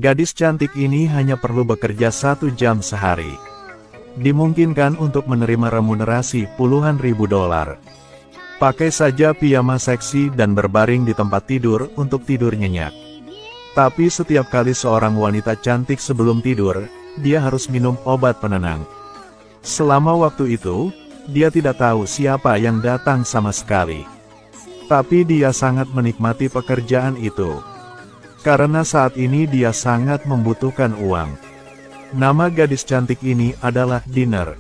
Gadis cantik ini hanya perlu bekerja 1 jam sehari. Dimungkinkan untuk menerima remunerasi puluhan ribu dolar. Pakai saja piyama seksi dan berbaring di tempat tidur untuk tidur nyenyak. Tapi setiap kali seorang wanita cantik sebelum tidur, dia harus minum obat penenang. Selama waktu itu, dia tidak tahu siapa yang datang sama sekali. Tapi dia sangat menikmati pekerjaan itu. Karena saat ini dia sangat membutuhkan uang. Nama gadis cantik ini adalah Dinner.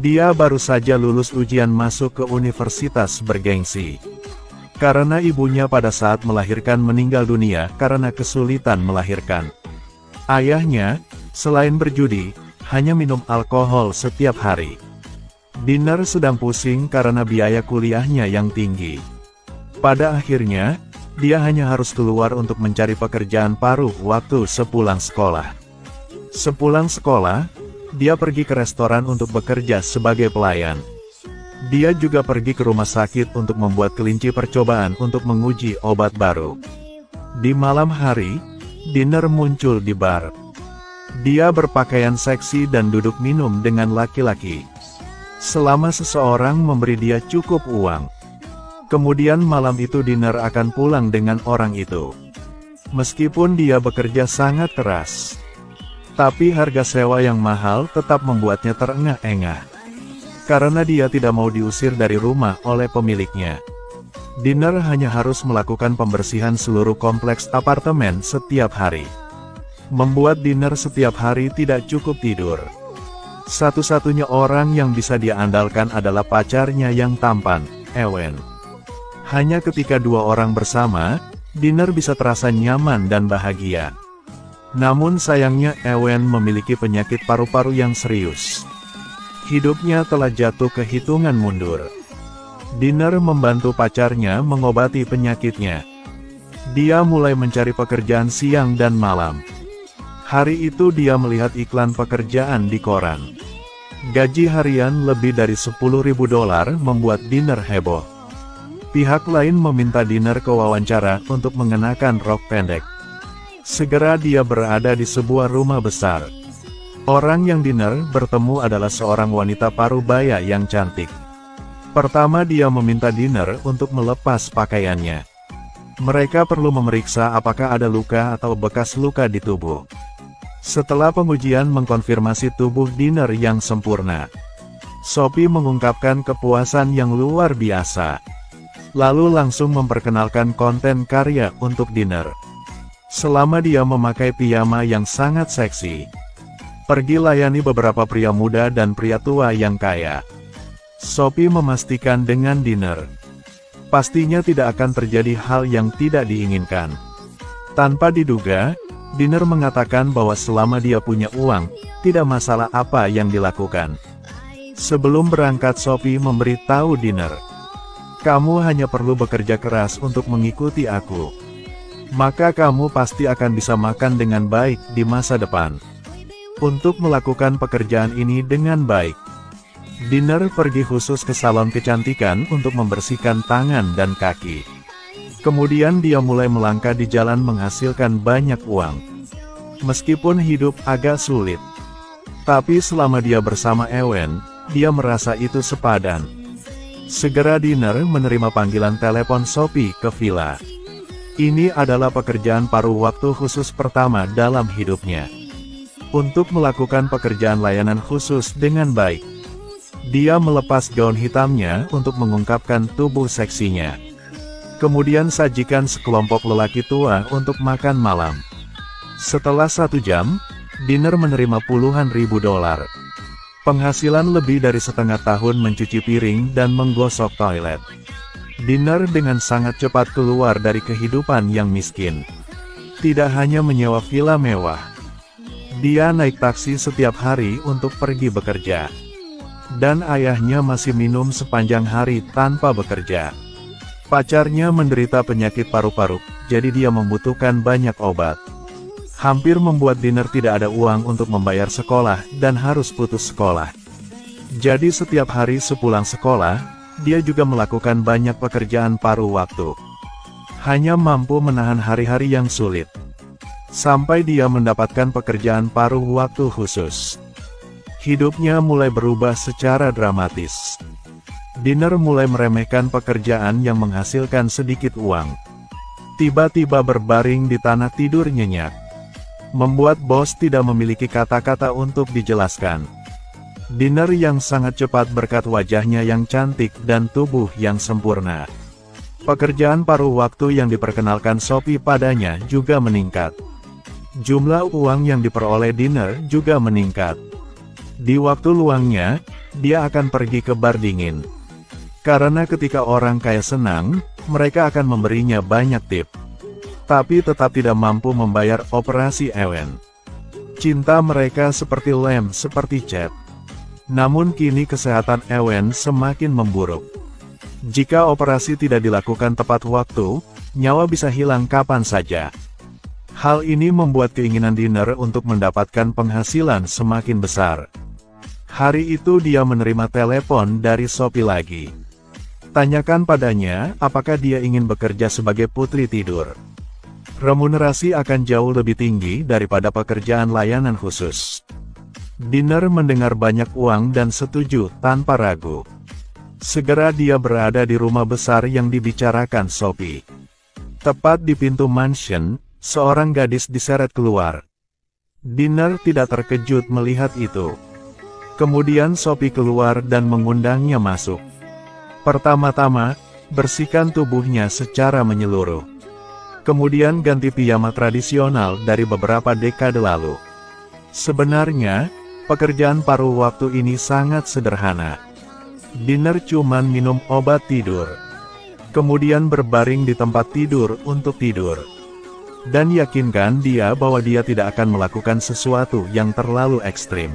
Dia baru saja lulus ujian masuk ke universitas bergengsi. Karena ibunya pada saat melahirkan meninggal dunia karena kesulitan melahirkan. Ayahnya, selain berjudi, hanya minum alkohol setiap hari. Dinner sedang pusing karena biaya kuliahnya yang tinggi. Pada akhirnya, dia hanya harus keluar untuk mencari pekerjaan paruh waktu sepulang sekolah. Sepulang sekolah, dia pergi ke restoran untuk bekerja sebagai pelayan. Dia juga pergi ke rumah sakit untuk membuat kelinci percobaan untuk menguji obat baru. Di malam hari, Dinner muncul di bar. Dia berpakaian seksi dan duduk minum dengan laki-laki. Selama seseorang memberi dia cukup uang. Kemudian malam itu Dinner akan pulang dengan orang itu. Meskipun dia bekerja sangat keras, tapi harga sewa yang mahal tetap membuatnya terengah-engah. Karena dia tidak mau diusir dari rumah oleh pemiliknya. Dinner hanya harus melakukan pembersihan seluruh kompleks apartemen setiap hari. Membuat Dinner setiap hari tidak cukup tidur. Satu-satunya orang yang bisa dia andalkan adalah pacarnya yang tampan, Ewen. Hanya ketika dua orang bersama, Dinner bisa terasa nyaman dan bahagia. Namun sayangnya Ewen memiliki penyakit paru-paru yang serius. Hidupnya telah jatuh ke hitungan mundur. Dinner membantu pacarnya mengobati penyakitnya. Dia mulai mencari pekerjaan siang dan malam. Hari itu dia melihat iklan pekerjaan di koran. Gaji harian lebih dari 10.000 dolar membuat Dinner heboh. Pihak lain meminta Dinner ke wawancara untuk mengenakan rok pendek. Segera dia berada di sebuah rumah besar. Orang yang Dinner bertemu adalah seorang wanita parubaya yang cantik. Pertama dia meminta Dinner untuk melepas pakaiannya. Mereka perlu memeriksa apakah ada luka atau bekas luka di tubuh. Setelah pengujian mengkonfirmasi tubuh Dinner yang sempurna, Sophie mengungkapkan kepuasan yang luar biasa. Lalu langsung memperkenalkan konten karya untuk Dinner. Selama dia memakai piyama yang sangat seksi, pergi layani beberapa pria muda dan pria tua yang kaya. Sophie memastikan dengan Dinner, pastinya tidak akan terjadi hal yang tidak diinginkan. Tanpa diduga, Dinner mengatakan bahwa selama dia punya uang, tidak masalah apa yang dilakukan. Sebelum berangkat Sophie memberitahu Dinner, "Kamu hanya perlu bekerja keras untuk mengikuti aku. Maka kamu pasti akan bisa makan dengan baik di masa depan." Untuk melakukan pekerjaan ini dengan baik, Dinner pergi khusus ke salon kecantikan untuk membersihkan tangan dan kaki. Kemudian dia mulai melangkah di jalan menghasilkan banyak uang. Meskipun hidup agak sulit, tapi selama dia bersama Ewen, dia merasa itu sepadan. Segera Dinner menerima panggilan telepon Sophie ke villa. Ini adalah pekerjaan paruh waktu khusus pertama dalam hidupnya. Untuk melakukan pekerjaan layanan khusus dengan baik, dia melepas gaun hitamnya untuk mengungkapkan tubuh seksinya. Kemudian sajikan sekelompok lelaki tua untuk makan malam. Setelah 1 jam, Dinner menerima puluhan ribu dolar. Penghasilan lebih dari setengah tahun mencuci piring dan menggosok toilet. Dinner dengan sangat cepat keluar dari kehidupan yang miskin. Tidak hanya menyewa villa mewah, dia naik taksi setiap hari untuk pergi bekerja. Dan ayahnya masih minum sepanjang hari tanpa bekerja. Pacarnya menderita penyakit paru-paru, jadi dia membutuhkan banyak obat. Hampir membuat Dinner tidak ada uang untuk membayar sekolah dan harus putus sekolah. Jadi setiap hari sepulang sekolah, dia juga melakukan banyak pekerjaan paruh waktu. Hanya mampu menahan hari-hari yang sulit. sampai dia mendapatkan pekerjaan paruh waktu khusus. Hidupnya mulai berubah secara dramatis. Dinner mulai meremehkan pekerjaan yang menghasilkan sedikit uang. Tiba-tiba berbaring di tanah tidur nyenyak, membuat bos tidak memiliki kata-kata untuk dijelaskan. Dinner yang sangat cepat berkat wajahnya yang cantik dan tubuh yang sempurna. Pekerjaan paruh waktu yang diperkenalkan Sophie padanya juga meningkat. Jumlah uang yang diperoleh Dinner juga meningkat. Di waktu luangnya, dia akan pergi ke bar dingin. Karena ketika orang kaya senang, mereka akan memberinya banyak tip. Tapi tetap tidak mampu membayar operasi Ewen. Cinta mereka seperti lem seperti cat. Namun kini kesehatan Ewen semakin memburuk. Jika operasi tidak dilakukan tepat waktu, nyawa bisa hilang kapan saja. Hal ini membuat keinginan Dinner untuk mendapatkan penghasilan semakin besar. Hari itu dia menerima telepon dari Sophie lagi. Tanyakan padanya apakah dia ingin bekerja sebagai putri tidur. Remunerasi akan jauh lebih tinggi daripada pekerjaan layanan khusus. Dinner mendengar banyak uang dan setuju tanpa ragu. Segera dia berada di rumah besar yang dibicarakan Sophie. Tepat di pintu mansion, seorang gadis diseret keluar. Dinner tidak terkejut melihat itu. Kemudian Sophie keluar dan mengundangnya masuk. Pertama-tama, bersihkan tubuhnya secara menyeluruh. Kemudian ganti piyama tradisional dari beberapa dekade lalu. Sebenarnya, pekerjaan paruh waktu ini sangat sederhana. Dinner cuman minum obat tidur. Kemudian berbaring di tempat tidur untuk tidur. Dan yakinkan dia bahwa dia tidak akan melakukan sesuatu yang terlalu ekstrim.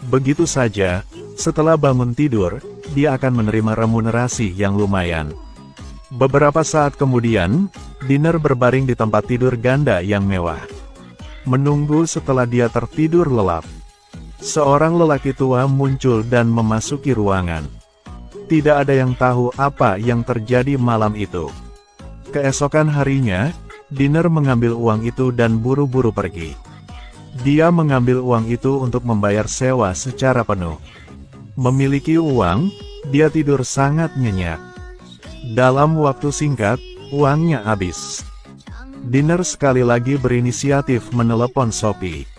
Begitu saja, setelah bangun tidur, dia akan menerima remunerasi yang lumayan. Beberapa saat kemudian, Dinner berbaring di tempat tidur ganda yang mewah. Menunggu setelah dia tertidur lelap. Seorang lelaki tua muncul dan memasuki ruangan. Tidak ada yang tahu apa yang terjadi malam itu. Keesokan harinya, Dinner mengambil uang itu dan buru-buru pergi. Dia mengambil uang itu untuk membayar sewa secara penuh. Memiliki uang, dia tidur sangat nyenyak. Dalam waktu singkat, uangnya habis. Dinner sekali lagi berinisiatif menelepon Sophie.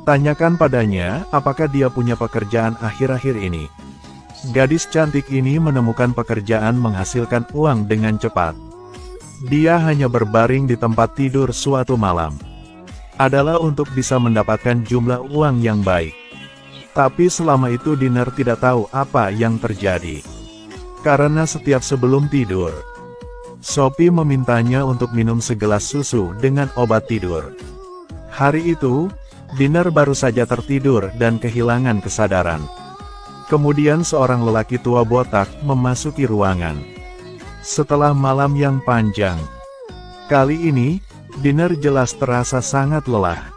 Tanyakan padanya apakah dia punya pekerjaan akhir-akhir ini. Gadis cantik ini menemukan pekerjaan menghasilkan uang dengan cepat. Dia hanya berbaring di tempat tidur suatu malam. Adalah untuk bisa mendapatkan jumlah uang yang baik. Tapi selama itu Dinner tidak tahu apa yang terjadi. Karena setiap sebelum tidur, Sophie memintanya untuk minum segelas susu dengan obat tidur. Hari itu, Dinner baru saja tertidur dan kehilangan kesadaran. Kemudian seorang lelaki tua botak memasuki ruangan. Setelah malam yang panjang, kali ini, Dinner jelas terasa sangat lelah.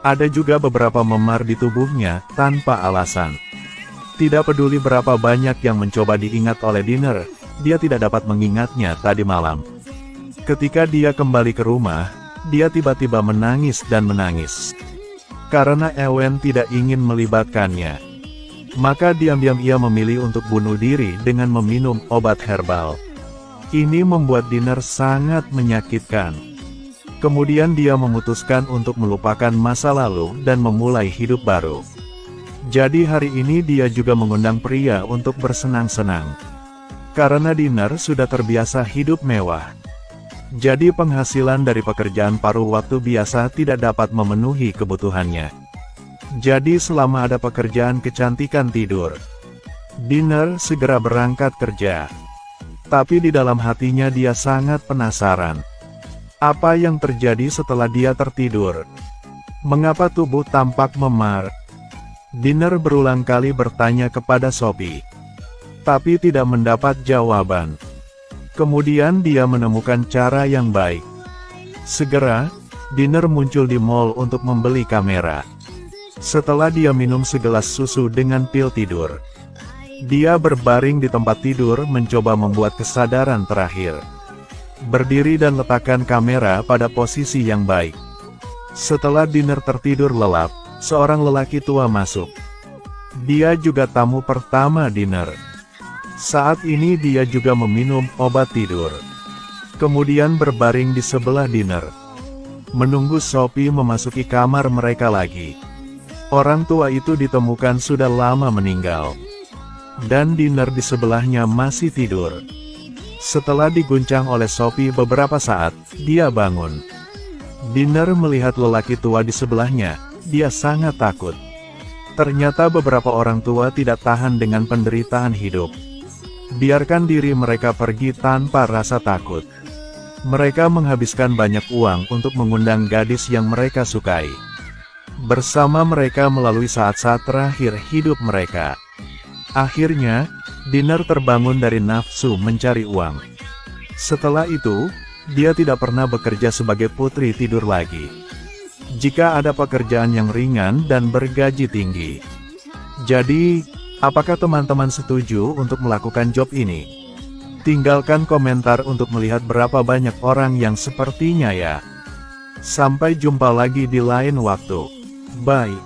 Ada juga beberapa memar di tubuhnya tanpa alasan. Tidak peduli berapa banyak yang mencoba diingat oleh Dinner, dia tidak dapat mengingatnya tadi malam. Ketika dia kembali ke rumah, dia tiba-tiba menangis dan menangis. Karena Ewen tidak ingin melibatkannya. Maka diam-diam ia memilih untuk bunuh diri dengan meminum obat herbal. Ini membuat Dinner sangat menyakitkan. Kemudian dia memutuskan untuk melupakan masa lalu dan memulai hidup baru. Jadi hari ini dia juga mengundang pria untuk bersenang-senang. Karena Dinner sudah terbiasa hidup mewah. Jadi penghasilan dari pekerjaan paruh waktu biasa tidak dapat memenuhi kebutuhannya. Jadi selama ada pekerjaan kecantikan tidur, Dinner segera berangkat kerja. Tapi di dalam hatinya dia sangat penasaran. Apa yang terjadi setelah dia tertidur? Mengapa tubuh tampak memar? Dinner berulang kali bertanya kepada Sophie. Tapi tidak mendapat jawaban. Kemudian dia menemukan cara yang baik. Segera, Dinner muncul di mall untuk membeli kamera. Setelah dia minum segelas susu dengan pil tidur, dia berbaring di tempat tidur mencoba membuat kesadaran terakhir. Berdiri dan letakkan kamera pada posisi yang baik. Setelah Dinner tertidur lelap, seorang lelaki tua masuk. Dia juga tamu pertama Dinner. Saat ini dia juga meminum obat tidur. Kemudian berbaring di sebelah Dinner, menunggu Sophie memasuki kamar mereka lagi. Orang tua itu ditemukan sudah lama meninggal, dan Dinner di sebelahnya masih tidur. Setelah diguncang oleh Sophie beberapa saat, dia bangun. Dinner melihat lelaki tua di sebelahnya, dia sangat takut. Ternyata beberapa orang tua tidak tahan dengan penderitaan hidup. Biarkan diri mereka pergi tanpa rasa takut. Mereka menghabiskan banyak uang untuk mengundang gadis yang mereka sukai. Bersama mereka melalui saat-saat terakhir hidup mereka. Akhirnya, Dinner terbangun dari nafsu mencari uang. Setelah itu, dia tidak pernah bekerja sebagai putri tidur lagi. Jika ada pekerjaan yang ringan dan bergaji tinggi. Jadi, apakah teman-teman setuju untuk melakukan job ini? Tinggalkan komentar untuk melihat berapa banyak orang yang sepertinya ya. Sampai jumpa lagi di lain waktu. Bye.